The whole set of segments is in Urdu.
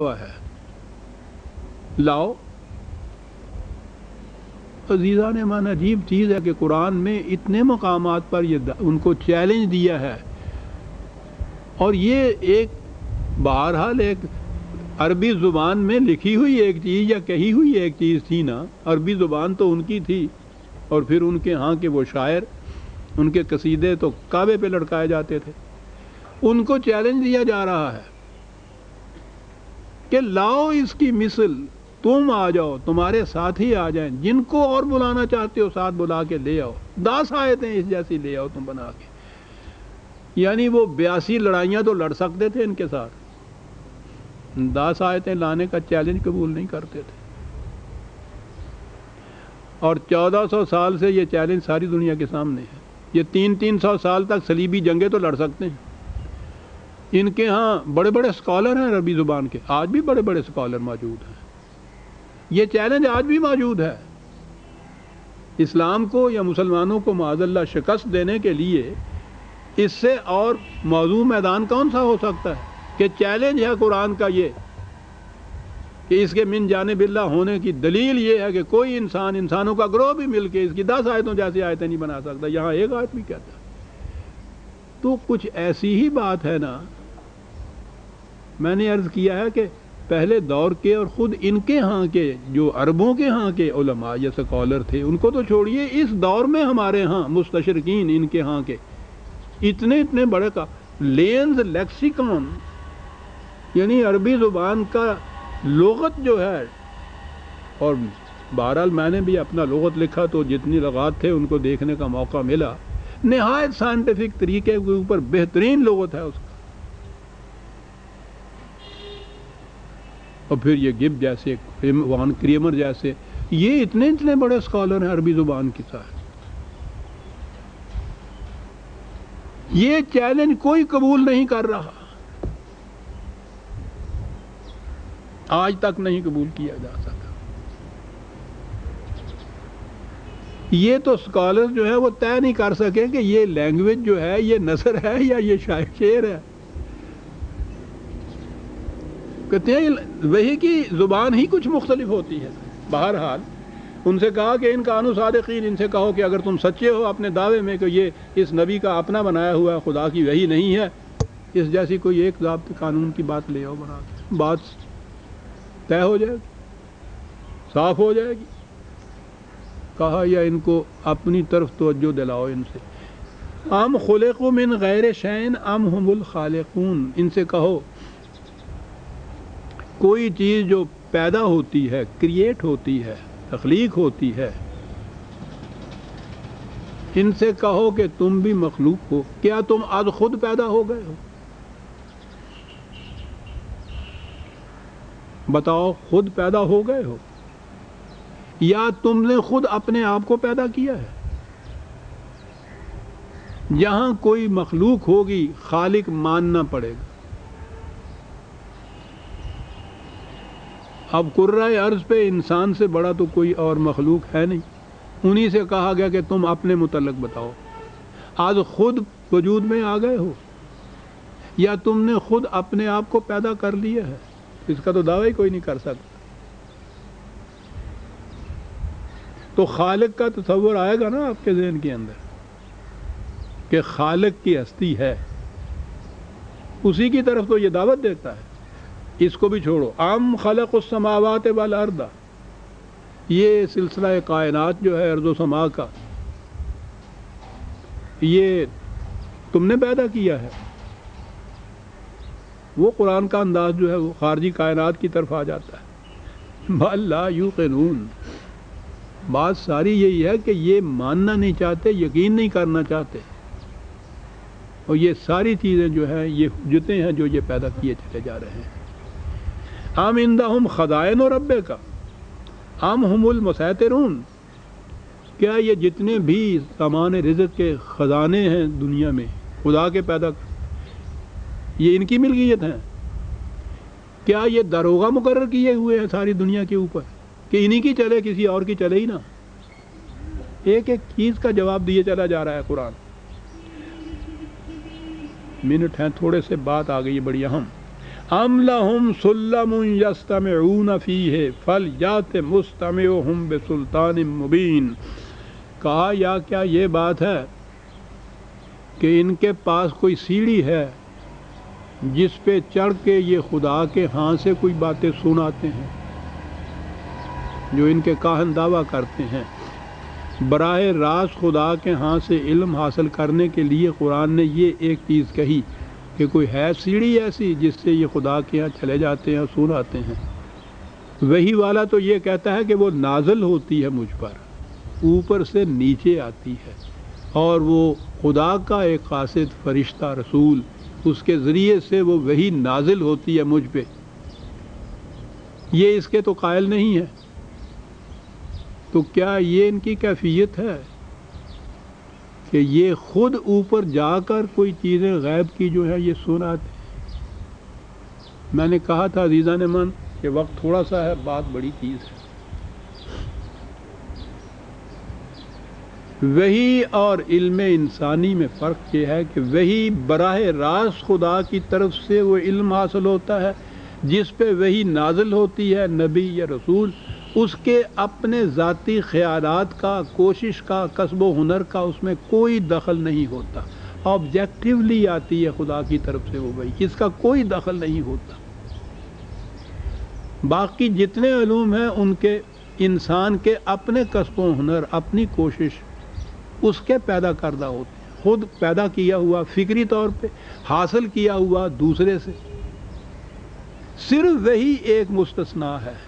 ہوا ہے لاؤ عزیزان ایمان عجیب چیز ہے کہ قرآن میں اتنے مقامات پر یہ ان کو چیلنج دیا ہے، اور یہ ایک بہرحال ایک عربی زبان میں لکھی ہوئی ایک چیز یا کہی ہوئی ایک چیز تھی نا. عربی زبان تو ان کی تھی، اور پھر ان کے ہاں کے وہ شاعر، ان کے قصیدے تو کعبے پہ لٹکائے جاتے تھے. ان کو چیلنج دیا جا رہا ہے کہ لاؤ اس کی مثل، تم آ جاؤ، تمہارے ساتھی آ جائیں، جن کو اور بلانا چاہتے ہو ساتھ بلا کے لے آؤ، 10 آیتیں اس جیسی لے آؤ تم بنا کے. یعنی وہ 82 لڑائیاں تو لڑ سکتے تھے ان کے ساتھ، 10 آیتیں لانے کا چیلنج قبول نہیں کرتے تھے. اور 1400 سال سے یہ چیلنج ساری دنیا کے سامنے ہے. یہ 300 سال تک صلیبی جنگیں تو لڑ سکتے ہیں. ان کے ہاں بڑے بڑے اسکالر ہیں عربی زبان کے، آج بھی بڑے بڑے اسکالر موجود ہیں. یہ چیلنج آج بھی موجود ہے. اسلام کو یا مسلمانوں کو معاذ اللہ شکست دینے کے لیے اس سے اور موضوع میدان کون سا ہو سکتا ہے کہ چیلنج ہے قرآن کا یہ، کہ اس کے من جانب اللہ ہونے کی دلیل یہ ہے کہ کوئی انسانوں کا گروہ بھی مل کے اس کی 10 آیتوں جیسی آیتیں نہیں بنا سکتا. یہاں ایک آیت بھی کہتا ہے. تو کچھ ایسی ہی بات ہے نا. میں نے عرض کیا ہے کہ پہلے دور کے اور خود ان کے ہاں کے جو عربوں کے ہاں کے علماء یا سکالر تھے، ان کو تو چھوڑیے، اس دور میں ہمارے ہاں مستشرقین ان کے ہاں کے اتنے بڑے کا لینز لیکسیکون، یعنی عربی زبان کا لغت جو ہے. اور بہرحال میں نے بھی اپنا لغت لکھا تو جتنی لغات تھے ان کو دیکھنے کا موقع ملا. نہایت سائنٹیفک طریقے کے اوپر بہترین لغت ہے اس کا. اور پھر یہ گب جیسے، وان کریمر جیسے، یہ اتنے بڑے اسکالر ہیں عربی زبان کی ساتھ. یہ چیلنج کوئی قبول نہیں کر رہا، آج تک نہیں قبول کیا جا سکا. یہ تو اسکالر جو ہے وہ طے نہیں کر سکے کہ یہ لینگویج جو ہے یہ نثر ہے یا یہ شعر ہے. کہتے ہیں وہی کی زبان ہی کچھ مختلف ہوتی ہے. بہرحال ان سے کہا کہ ان کانوا صادقین، ان سے کہو کہ اگر تم سچے ہو اپنے دعوے میں کہ یہ اس نبی کا اپنا بنایا ہوا ہے، خدا کی وحی نہیں ہے، اس جیسی کوئی ایک ضابط قانون کی بات لے آؤ بنا کے، بات طے ہو جائے گی، صاف ہو جائے گی. کہا یا ان کو اپنی طرف توجہ دلاؤ ان سے. ام خلقوا من غیر شیء ام هم الخالقون، ان سے کہو کوئی چیز جو پیدا ہوتی ہے، کریٹ ہوتی ہے، تخلیق ہوتی ہے، ان سے کہو کہ تم بھی مخلوق ہو. کیا تم از خود پیدا ہو گئے ہو؟ بتاؤ، خود پیدا ہو گئے ہو یا تم نے خود اپنے آپ کو پیدا کیا ہے؟ جہاں کوئی مخلوق ہوگی خالق ماننا پڑے گا. اب کرۂ ارض پہ انسان سے بڑا تو کوئی اور مخلوق ہے نہیں. انہی سے کہا گیا کہ تم اپنے متعلق بتاؤ، آج خود وجود میں آ گئے ہو یا تم نے خود اپنے آپ کو پیدا کر لیا ہے؟ اس کا تو دعویٰ ہی کوئی نہیں کر سکتا. تو خالق کا تصور آئے گا نا آپ کے ذہن کے اندر کہ خالق کی ہستی ہے، اسی کی طرف تو یہ دعوت دیتا ہے. اس کو بھی چھوڑو. ام خلق السماوات والارض، یہ سلسلہ کائنات جو ہے ارض و سما کا، یہ تم نے پیدا کیا ہے. وہ قرآن کا انداز جو ہے وہ خارجی کائنات کی طرف آ جاتا ہے. بل لا یوقنون، بات ساری یہی ہے کہ یہ ماننا نہیں چاہتے، یقین نہیں کرنا چاہتے. اور یہ ساری چیزیں جو ہیں یہ حجتیں ہیں جو یہ پیدا کیے چلے جا رہے ہیں. ام عندہم خزائن ربک ام ہم المسیطرون، کیا یہ جتنے بھی سامان رزق کے خزانے ہیں دنیا میں خدا کے پیدا، یہ ان کی ملکیت ہیں؟ کیا یہ داروغہ مقرر کیے ہوئے ہیں ساری دنیا کے اوپر کہ انہی کی چلے، کسی اور کی چلے ہی نہ؟ ایک ایک چیز کا جواب دیے چلا جا رہا ہے قرآن. منٹ ہیں تھوڑے سے، بات آ گئی ہے بڑی اہم. ام لہم سلم یستمعون فیہ فلیات مستمعہم بسلطان مبین، کہا یا کیا یہ بات ہے کہ ان کے پاس کوئی سیڑھی ہے جس پہ چڑھ کے یہ خدا کے ہاں سے کوئی باتیں سناتے ہیں، جو ان کے کاہن دعویٰ کرتے ہیں۔ براہ راست خدا کے ہاں سے علم حاصل کرنے کے لیے قرآن نے یہ ایک چیز کہی کہ کوئی ہے سیڑھی ایسی جس سے یہ خدا کے ہاں چلے جاتے ہیں اور سناتے ہیں۔ وہی والا تو یہ کہتا ہے کہ وہ نازل ہوتی ہے مجھ پر، اوپر سے نیچے آتی ہے، اور وہ خدا کا ایک قاصد فرشتہ رسول، اس کے ذریعے سے وہ وہی نازل ہوتی ہے مجھ پہ۔ یہ اس کے تو قائل نہیں ہے، تو کیا یہ ان کی کیفیت ہے کہ یہ خود اوپر جا کر کوئی چیزیں غیب کی جو ہے یہ سناتے ہیں؟ میں نے کہا تھا عزیزان من کہ وقت تھوڑا سا ہے، بات بڑی چیز ہے۔ وحی اور علم انسانی میں فرق یہ ہے کہ وحی براہ راست خدا کی طرف سے وہ علم حاصل ہوتا ہے، جس پہ وحی نازل ہوتی ہے نبی یا رسول، اس کے اپنے ذاتی خیالات کا، کوشش کا، کسب و ہنر کا اس میں کوئی دخل نہیں ہوتا، آبجیکٹیولی آتی ہے خدا کی طرف سے وہ وحی، اس کا کوئی دخل نہیں ہوتا۔ باقی جتنے علوم ہیں ان کے انسان کے اپنے کسب و ہنر، اپنی کوشش، اس کے پیدا کردہ ہوتے ہیں، خود پیدا کیا ہوا فکری طور پہ، حاصل کیا ہوا دوسرے سے۔ صرف وہی ایک مستثنا ہے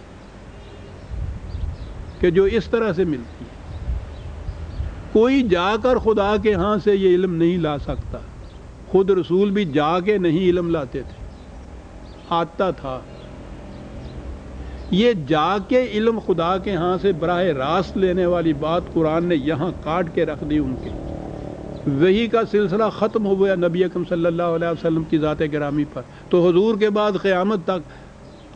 کہ جو اس طرح سے ملتی ہے۔ کوئی جا کر خدا کے ہاں سے یہ علم نہیں لا سکتا، خود رسول بھی جا کے نہیں علم لاتے تھے، آتا تھا۔ یہ جا کے علم خدا کے ہاں سے براہ راست لینے والی بات قرآن نے یہاں کاٹ کے رکھ دی ان کے۔ وحی کا سلسلہ ختم ہو گیا نبی اکرم صلی اللہ علیہ وسلم کی ذات گرامی پر، تو حضور کے بعد قیامت تک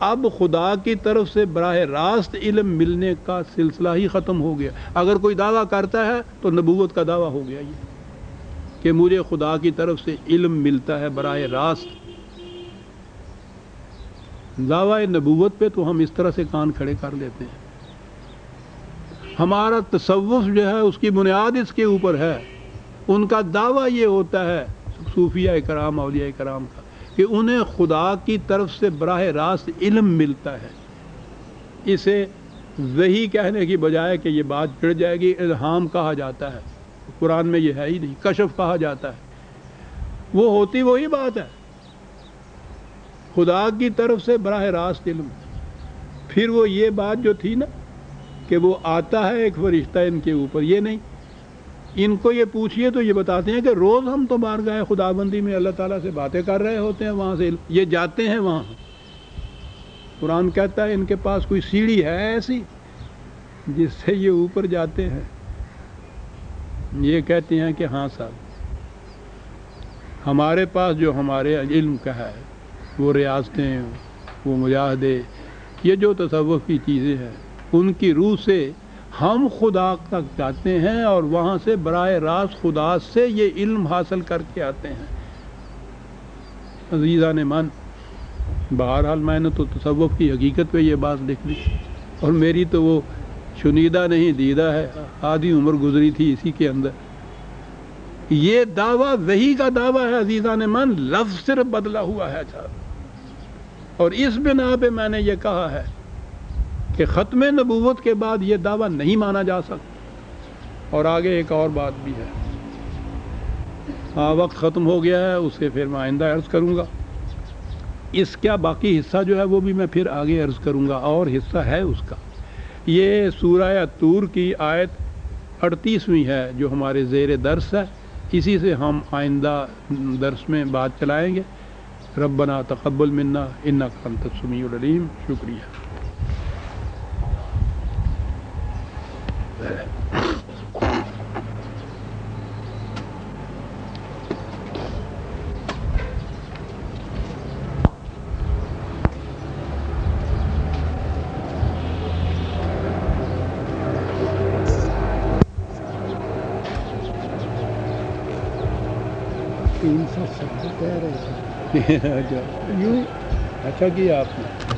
اب خدا کی طرف سے براہ راست علم ملنے کا سلسلہ ہی ختم ہو گیا۔ اگر کوئی دعویٰ کرتا ہے تو نبوت کا دعویٰ ہو گیا یہ کہ مجھے خدا کی طرف سے علم ملتا ہے براہ راست۔ دعویٰ نبوت پہ تو ہم اس طرح سے کان کھڑے کر لیتے ہیں۔ ہمارا تصوف جو ہے اس کی بنیاد اس کے اوپر ہے۔ ان کا دعویٰ یہ ہوتا ہے صوفیہ کرام، اولیاء کرام کا، کہ انہیں خدا کی طرف سے براہ راست علم ملتا ہے۔ اسے وحی کہنے کی بجائے کہ یہ بات چڑھ جائے گی، الہام کہا جاتا ہے۔ قرآن میں یہ ہے ہی نہیں، کشف کہا جاتا ہے۔ وہ ہوتی وہی بات ہے، خدا کی طرف سے براہ راست علم۔ پھر وہ یہ بات جو تھی نا کہ وہ آتا ہے ایک فرشتہ ان کے اوپر، یہ نہیں۔ ان کو یہ پوچھئے تو یہ بتاتے ہیں کہ روز ہم تو بارگاہ خداوندی میں اللہ تعالیٰ سے باتیں کر رہے ہوتے ہیں، وہاں سے یہ جاتے ہیں وہاں۔ قرآن کہتا ہے ان کے پاس کوئی سیڑھی ہے ایسی جس سے یہ اوپر جاتے ہیں۔ یہ کہتے ہیں کہ ہاں صاحب، ہمارے پاس جو ہمارے علم کا ہے وہ ریاضتیں، وہ مجاہدے، یہ جو تصوف کی چیزیں ہیں، ان کی روح سے ہم خدا تک جاتے ہیں اور وہاں سے براہ راست خدا سے یہ علم حاصل کر کے آتے ہیں۔ عزیزان من، بہرحال میں نے تو تصوف کی حقیقت پہ یہ بات لکھ دی، اور میری تو وہ شنیدہ نہیں دیدہ ہے، آدھی عمر گزری تھی اسی کے اندر۔ یہ دعویٰ وحی کا دعویٰ ہے عزیزان من، لفظ صرف بدلا ہوا ہے صاحب۔ اور اس بنا پہ میں نے یہ کہا ہے کہ ختم نبوت کے بعد یہ دعویٰ نہیں مانا جا سکتا۔ اور آگے ایک اور بات بھی ہے، وقت ختم ہو گیا ہے، اسے پھر میں آئندہ عرض کروں گا۔ اس کا باقی حصہ جو ہے وہ بھی میں پھر آگے عرض کروں گا، اور حصہ ہے اس کا۔ یہ سورہ طور کی آیت 38ویں ہے جو ہمارے زیر درس ہے، اسی سے ہم آئندہ درس میں بات چلائیں گے۔ ربنا تقبل منا انک انت السمیع العلیم۔ شکریہ۔ یوں اچھا کیا آپ نے.